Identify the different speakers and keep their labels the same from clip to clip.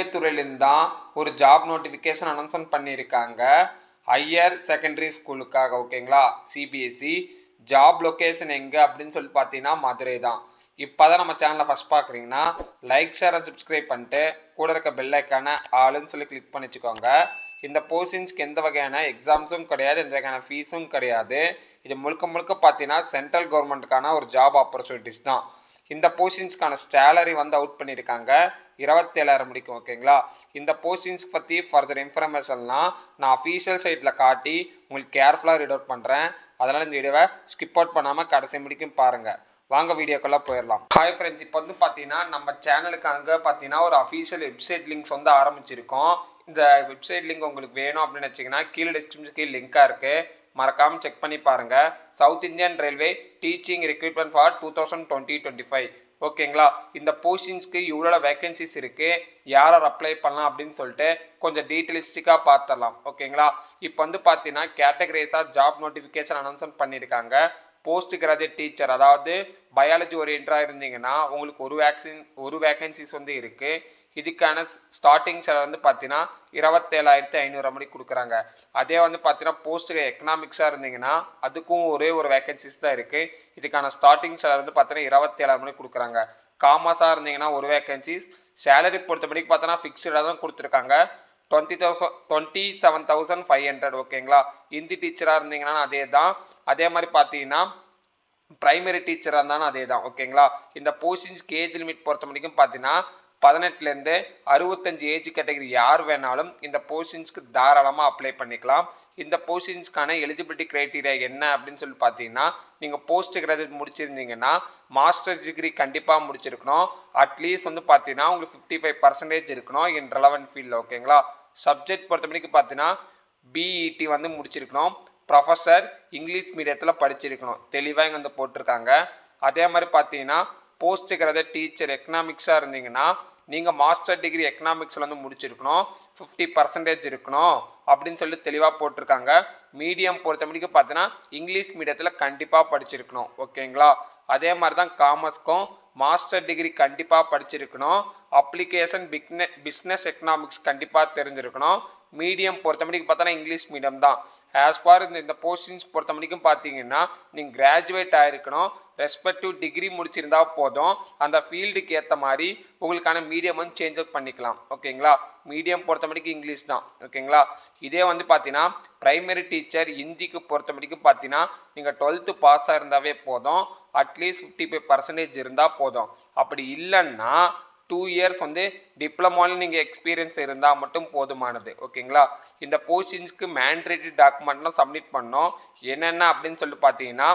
Speaker 1: பொறியியல் துறையிலிருந்து தான் ஒரு ஜாப் நோட்டிஃபிகேஷன் அனௌன்ஸ்மெண்ட் பண்ணியிருக்காங்க. ஹையர் செகண்டரி ஸ்கூலுக்காக. ஓகேங்களா, சிபிஎஸ்சி. ஜாப் லொக்கேஷன் எங்கே அப்படின்னு சொல்லி பார்த்தீங்கன்னா மதுரை தான். இப்போ தான் நம்ம சேனலில் ஃபஸ்ட் பார்க்குறீங்கன்னா லைக், ஷேர் அண்ட் சப்ஸ்கிரைப் பண்ணிட்டு கூட இருக்க பெல் ஐக்கான ஆளுன்னு சொல்லி கிளிக் பண்ணி வச்சுக்கோங்க. இந்த போஸ்டிங்ஸ்க்கு எந்த வகையான எக்ஸாம்ஸும் கிடையாது, எந்த வகையான ஃபீஸும் கிடையாது. இது முழுக்க முழுக்க பார்த்தீங்கன்னா சென்ட்ரல் கவர்மெண்ட்டுக்கான ஒரு ஜாப் ஆப்பர்ச்சுனிட்டிஸ் தான். இந்த போஸ்டிங்ஸ்க்கான சேலரி வந்து அவுட் பண்ணியிருக்காங்க 27,000 முடிக்கும். ஓகேங்களா, இந்த போஸ்டிங்ஸ் பற்றி ஃபர்தர் இன்ஃபர்மேஷன்லாம் நான் அஃபீஷியல் சைட்டில் காட்டி உங்களுக்கு கேர்ஃபுல்லாக ரீட் அவுட் பண்ணுறேன். அதனால் இந்த வீடியோவை ஸ்கிப் அவுட் பண்ணாமல் கடைசி முடிக்கும் பாருங்கள். வாங்க வீடியோக்குள்ளே போயிடலாம். ஹாய் ஃப்ரெண்ட்ஸ், இப்போ வந்து பார்த்தீங்கன்னா நம்ம சேனலுக்கு அங்கே பார்த்தீங்கன்னா ஒரு அஃபீஷியல் வெப்சைட் லிங்க்ஸ் வந்து ஆரம்பிச்சிருக்கோம். இந்த வெப்சைட் லிங்க் உங்களுக்கு வேணும் அப்படின்னு வச்சிங்கன்னா கீழே டிஸ்கிரிப்ஷன் கீழே லிங்காக இருக்குது, மறக்காமல் செக் பண்ணி பாருங்கள். South Indian railway teaching recruitment for 2020-25. ஓகேங்களா, இந்த போஸ்டிங்ஸ்க்கு இவ்வளோ வேகன்சிஸ் இருக்குது, யார் அப்ளை பண்ணலாம் அப்படின்னு சொல்லிட்டு கொஞ்சம் டீட்டெயிலிஸ்டிக்காக பார்த்துடலாம். ஓகேங்களா, இப்போ வந்து பார்த்தீங்கன்னா கேட்டகரைஸாக ஜாப் நோட்டிஃபிகேஷன் அனௌன்ஸ்மெண்ட் பண்ணியிருக்காங்க. போஸ்ட் கிராஜுவேட் டீச்சர், அதாவது பயாலஜி ஓரியன்டாக இருந்தீங்கன்னா உங்களுக்கு ஒரு வேகன்சிஸ் வந்து இருக்குது. இதுக்கான ஸ்டார்டிங் சேலரி வந்து பார்த்தீங்கன்னா 27,500 மணி கொடுக்குறாங்க. அதே வந்து பார்த்தீங்கன்னா போஸ்ட் எக்கனாமிக்ஸாக இருந்தீங்கன்னா அதுக்கும் ஒரே ஒரு வேகன்சிஸ் தான் இருக்குது. இதுக்கான ஸ்டார்டிங் சேலரி வந்து பார்த்தீங்கன்னா 27,000 மணி கொடுக்குறாங்க. காமர்ஸாக இருந்தீங்கன்னா ஒரு வேகன்சிஸ். சேலரி பொறுத்தபடிக்கு பார்த்தோன்னா ஃபிக்ஸ்டாக தான் கொடுத்துருக்காங்க, 27,500. ஓகேங்களா, ஹிந்தி டீச்சராக இருந்தீங்கன்னா அதே தான். அதே மாதிரி பார்த்தீங்கன்னா பிரைமரி டீச்சராக இருந்தாலும் அதே தான். ஓகேங்களா, இந்த போஸ்டிங்ஸ்க்கு ஏஜ் லிமிட் பொறுத்த வரைக்கும் பார்த்தீங்கன்னா 18லேருந்து 65 ஏஜ் கேட்டகரி யார் வேணாலும் இந்த போஸ்டிங்ஸ்க்கு தாராளமாக அப்ளை பண்ணிக்கலாம். இந்த போஸ்டிங்ஸ்க்கான எலிஜிபிலிட்டி க்ரைட்டீரியா என்ன அப்படின்னு சொல்லி பார்த்தீங்கன்னா, நீங்கள் போஸ்ட் கிராஜுவேட் முடிச்சிருந்தீங்கன்னா மாஸ்டர்ஸ் டிகிரி கண்டிப்பாக முடிச்சிருக்கணும். அட்லீஸ்ட் வந்து பார்த்தீங்கன்னா உங்களுக்கு 55% இருக்கணும் இன் ரெலவென்ட் ஃபீல்டில். ஓகேங்களா, சப்ஜெக்ட் பொறுத்த வரைக்கும் பார்த்தீங்கன்னா பிஇடி வந்து முடிச்சிருக்கணும். ப்ரொஃபஸர் இங்கிலீஷ் மீடியத்தில் படிச்சிருக்கணும், தெளிவாக இங்கே வந்து போட்டிருக்காங்க. அதே மாதிரி பார்த்தீங்கன்னா போஸ்ட் கிராஜுவேட் டீச்சர் எக்கனாமிக்ஸாக இருந்தீங்கன்னா நீங்கள் மாஸ்டர் டிகிரி எக்கனாமிக்ஸில் வந்து முடிச்சிருக்கணும், 50% இருக்கணும் அப்படின்னு சொல்லி தெளிவாக போட்டிருக்காங்க. மீடியம் பொறுத்த முடிக்கும் பார்த்தீங்கன்னா இங்கிலீஷ் மீடியத்தில் கண்டிப்பாக படிச்சிருக்கணும். ஓகேங்களா, அதே மாதிரி தான் காமர்ஸ்க்கும் மாஸ்டர் டிகிரி கண்டிப்பாக படிச்சிருக்கணும். அப்ளிகேஷன் பிஸ்னஸ் எக்கனாமிக்ஸ் கண்டிப்பாக தெரிஞ்சிருக்கணும். மீடியம் பொறுத்த முடிக்கும் பார்த்தோன்னா இங்கிலீஷ் மீடியம் தான். ஆஸ் ஃபார் இந்த போஸ்டிங்ஸ் பொறுத்த முடிக்கும் பார்த்தீங்கன்னா நீங்கள் கிராஜுவேட் ஆகிருக்கணும், ரெஸ்பெக்டிவ் டிகிரி முடிச்சிருந்தா போதும். அந்த ஃபீல்டுக்கு ஏற்ற மாதிரி உங்களுக்கான மீடியம் வந்து சேஞ்ச் அவுட் பண்ணிக்கலாம். ஓகேங்களா, மீடியம் பொறுத்த முடிக்கும் இங்கிலீஷ் தான். ஓகேங்களா, இதே வந்து பார்த்தீங்கன்னா பிரைமரி டீச்சர் ஹிந்திக்கு பொறுத்த முடிக்கும் பார்த்தீங்கன்னா நீங்கள் 12th பாஸாக இருந்தாவே போதும், அட்லீஸ்ட் 55% இருந்தால் போதும். அப்படி இல்லைன்னா 2 இயர்ஸ் வந்து டிப்ளமோவில் நீங்கள் எக்ஸ்பீரியன்ஸ் இருந்தால் மட்டும் போதுமானது. ஓகேங்களா, இந்த போஸ்டிங்ஸ்க்கு மேண்டேட்டரி டாக்குமெண்ட்லாம் சப்மிட் பண்ணோம். என்னென்ன அப்படின்னு சொல்லி பார்த்தீங்கன்னா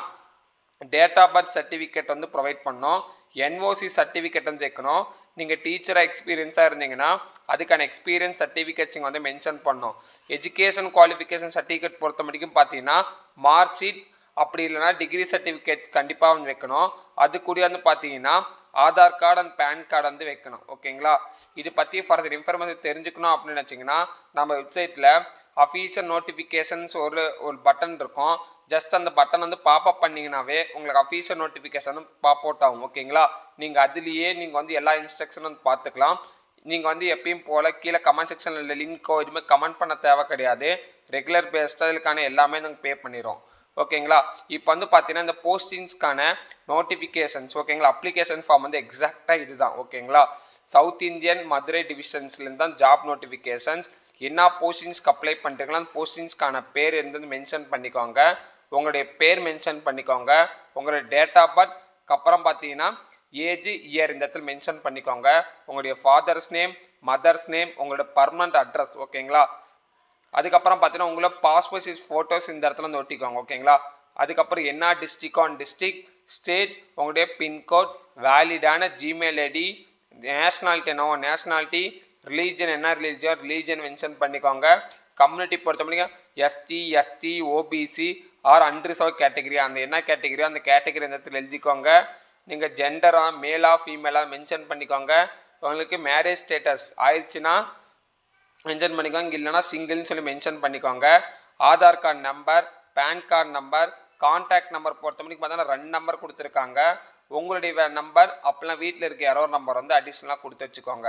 Speaker 1: டேட் ஆஃப் பர்த் சர்டிஃபிகேட் வந்து ப்ரொவைட் பண்ணோம், என்ஓசி சர்டிஃபிகேட் வந்து சேர்க்கணும். நீங்கள் டீச்சராக எக்ஸ்பீரியன்ஸாக இருந்தீங்கன்னா அதுக்கான எக்ஸ்பீரியன்ஸ் சர்டிஃபிகேட்ஸ் இங்கே வந்து மென்ஷன் பண்ணோம். எஜுகேஷன் குவாலிஃபிகேஷன் சர்டிஃபிகேட் பொறுத்த மட்டும் பார்த்தீங்கன்னா மார்க் ஷீட் அப்படி இல்லைனா டிகிரி சர்டிஃபிகேட் கண்டிப்பாக வந்து வைக்கணும். அது கூட வந்து பார்த்தீங்கன்னா Aadhaar card and PAN card வந்து வைக்கணும். ஓகேங்களா, இது பற்றி ஃபர்தர் இன்ஃபர்மேஷன் தெரிஞ்சுக்கணும் அப்படின்னு நினச்சிங்கன்னா நம்ம வெப்சைட்டில் அஃபீஷியல் நோட்டிஃபிகேஷன்ஸ் ஒரு பட்டன் இருக்கும். ஜஸ்ட் அந்த பட்டன் வந்து பாப்அப் பண்ணிங்கனாவே உங்களுக்கு அஃபீஷியல் நோட்டிஃபிகேஷன் பாப் அவுட் ஆகும். ஓகேங்களா, நீங்கள் அதுலேயே நீங்கள் வந்து எல்லா இன்ஸ்ட்ரக்ஷனும் வந்து பார்த்துக்கலாம். நீங்கள் வந்து எப்பயும் போல் கீழே கமெண்ட் செக்ஷனில் லிங்க்கோ இதுமாதிரி கமெண்ட் பண்ண தேவை கிடையாது. ரெகுலர் பேஸ்டாக இதுக்கான எல்லாமே நாங்கள் பே பண்ணிடுறோம். ஓகேங்களா, இப்போ வந்து பார்த்தீங்கன்னா இந்த போஸ்டிங்ஸ்க்கான நோட்டிஃபிகேஷன்ஸ், ஓகேங்களா, அப்ளிகேஷன் ஃபார்ம் வந்து எக்ஸாக்டாக இதுதான். ஓகேங்களா, சவுத் இந்தியன் மதுரை டிவிஷன்ஸ்லேருந்து தான் ஜாப் நோட்டிஃபிகேஷன்ஸ். என்ன போஸ்டிங்ஸ்க்கு அப்ளை பண்ணுறீங்களோ அந்த போஸ்டிங்ஸ்க்கான பேர் எந்த மென்ஷன் பண்ணிக்கோங்க, உங்களுடைய பேர் மென்ஷன் பண்ணிக்கோங்க, உங்களுடைய டேட் ஆஃப் பர்த் அப்புறம் பார்த்தீங்கன்னா ஏஜ் இயர் இந்த இடத்துல மென்ஷன் பண்ணிக்கோங்க, உங்களுடைய ஃபாதர்ஸ் நேம், மதர்ஸ் நேம், உங்களோட பர்மனண்ட் அட்ரஸ். ஓகேங்களா, அதுக்கப்புறம் பார்த்தீங்கன்னா உங்களோட பாஸ்போர்ட் சைஸ் ஃபோட்டோஸ் இந்த இடத்துல வந்து ஒட்டிக்கோங்க. ஓகேங்களா, அதுக்கப்புறம் என்ன டிஸ்ட்ரிக்டோ அந்த டிஸ்ட்ரிக்ட், ஸ்டேட், உங்களுடைய பின்கோட், வேலிடான ஜிமெயில் ஐடி, நேஷ்னாலிட்டி என்னவோ நேஷ்னாலிட்டி, ரிலீஜன் என்ன ரிலீஜன் மென்ஷன் பண்ணிக்கோங்க. கம்யூனிட்டி பொறுத்த முடியும் ST, OBC or unreserved category, அந்த என்ன கேட்டகரியோ அந்த கேட்டகரி இந்த இடத்துல எழுதிக்கோங்க. நீங்கள் ஜெண்டரா மேலா ஃபீமேலா மென்ஷன் பண்ணிக்கோங்க. உங்களுக்கு மேரேஜ் ஸ்டேட்டஸ் ஆயிடுச்சுன்னா மென்ஷன் பண்ணிக்கோங்க, இல்லைனா சிங்கிள்னு சொல்லி மென்ஷன் பண்ணிக்கோங்க. Aadhaar card number, PAN card number, contact number பொறுத்த முடிக்கும் பார்த்தீங்கன்னா 2 நம்பர் கொடுத்துருக்காங்க. உங்களுடைய நம்பர் அப்பெல்லாம் வீட்டில் இருக்க யாரோ ஒரு நம்பர் வந்து அடிஷ்னலாக கொடுத்து வச்சுக்கோங்க.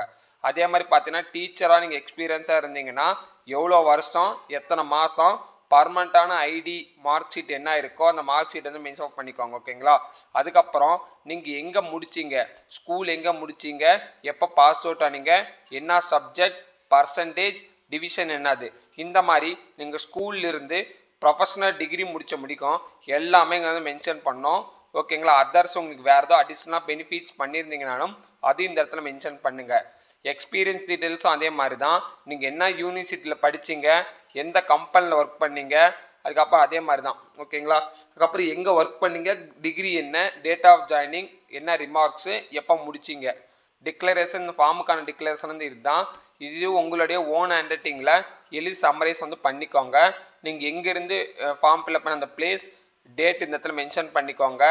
Speaker 1: அதே மாதிரி பார்த்தீங்கன்னா டீச்சராக நீங்கள் எக்ஸ்பீரியன்ஸாக இருந்தீங்கன்னா எவ்வளோ வருஷம் எத்தனை மாதம் பர்மனண்ட்டான ஐடி மார்க் ஷீட் என்ன இருக்கோ அந்த மார்க் ஷீட் வந்து மென்ஷன் பண்ணிக்கோங்க. ஓகேங்களா? அதுக்கப்புறம் நீங்கள் எங்கே முடிச்சிங்க, ஸ்கூல் எங்கே முடிச்சிங்க, எப்போ பாஸ் அவுட் ஆனீங்க, என்ன சப்ஜெக்ட், பர்சன்டேஜ், டிவிஷன் என்னது, இந்த மாதிரி நீங்கள் ஸ்கூல்லிருந்து ப்ரொஃபஷனல் டிகிரி முடிக்கும் எல்லாமே இங்கே வந்து மென்ஷன் பண்ணோம். ஓகேங்களா? அதர்ஸ் உங்களுக்கு வேறு ஏதோ அடிஷ்னலாக பெனிஃபிட்ஸ் பண்ணியிருந்தீங்கனாலும் அதையும் இந்த இடத்துல மென்ஷன் பண்ணுங்கள். எக்ஸ்பீரியன்ஸ் டீட்டெயில்ஸும் அதே மாதிரி தான். நீங்கள் என்ன யூனிவர்சிட்டியில் படிச்சிங்க, எந்த கம்பெனியில் ஒர்க் பண்ணீங்க, அதுக்கப்புறம் அதே மாதிரி தான். ஓகேங்களா? அதுக்கப்புறம் எங்கே ஒர்க் பண்ணீங்க, டிகிரி என்ன, டேட் ஆஃப் ஜாயினிங் என்ன, ரிமார்க்ஸு எப்போ முடிச்சிங்க, டிக்ளரேஷன், இந்த ஃபார்முக்கான டிக்ளரேஷன் வந்து இதுதான். இது உங்களுடைய ஓன் ஹேண்ட் ரைட்டிங்கில் எழுதி சம்மரைஸ் வந்து பண்ணிக்கோங்க. நீங்கள் எங்கேருந்து ஃபார்ம் ஃபில்அப் பண்ண அந்த பிளேஸ், டேட் இந்த இடத்துல மென்ஷன் பண்ணிக்கோங்க.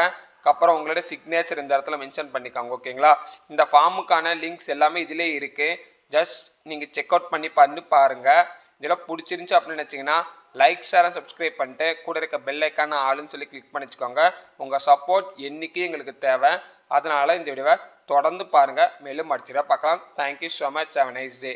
Speaker 1: அப்புறம் உங்களுடைய சிக்னேச்சர் இந்த இடத்துல மென்ஷன் பண்ணிக்கோங்க. ஓகேங்களா? இந்த ஃபார்முக்கான லிங்க்ஸ் எல்லாமே இதிலே இருக்குது. ஜஸ்ட் நீங்கள் செக் அவுட் பண்ணி பாருங்கள். இதெல்லாம் பிடிச்சிருந்துச்சி அப்படின்னு நினச்சிங்கன்னா லைக், ஷேர் அண்ட் சப்ஸ்கிரைப் பண்ணிட்டு கூட இருக்க பெல் ஐக்கான ஆளுன்னு சொல்லி கிளிக் பண்ணி வச்சுக்கோங்க. உங்கள் சப்போர்ட் என்றைக்கும் எங்களுக்கு தேவை. அதனால் இந்த வீடியோவை தொடர்ந்து பாருங்கள். மேலும் அடுத்த வீடியோ பார்க்கலாம். Thank you so much. Have a nice day.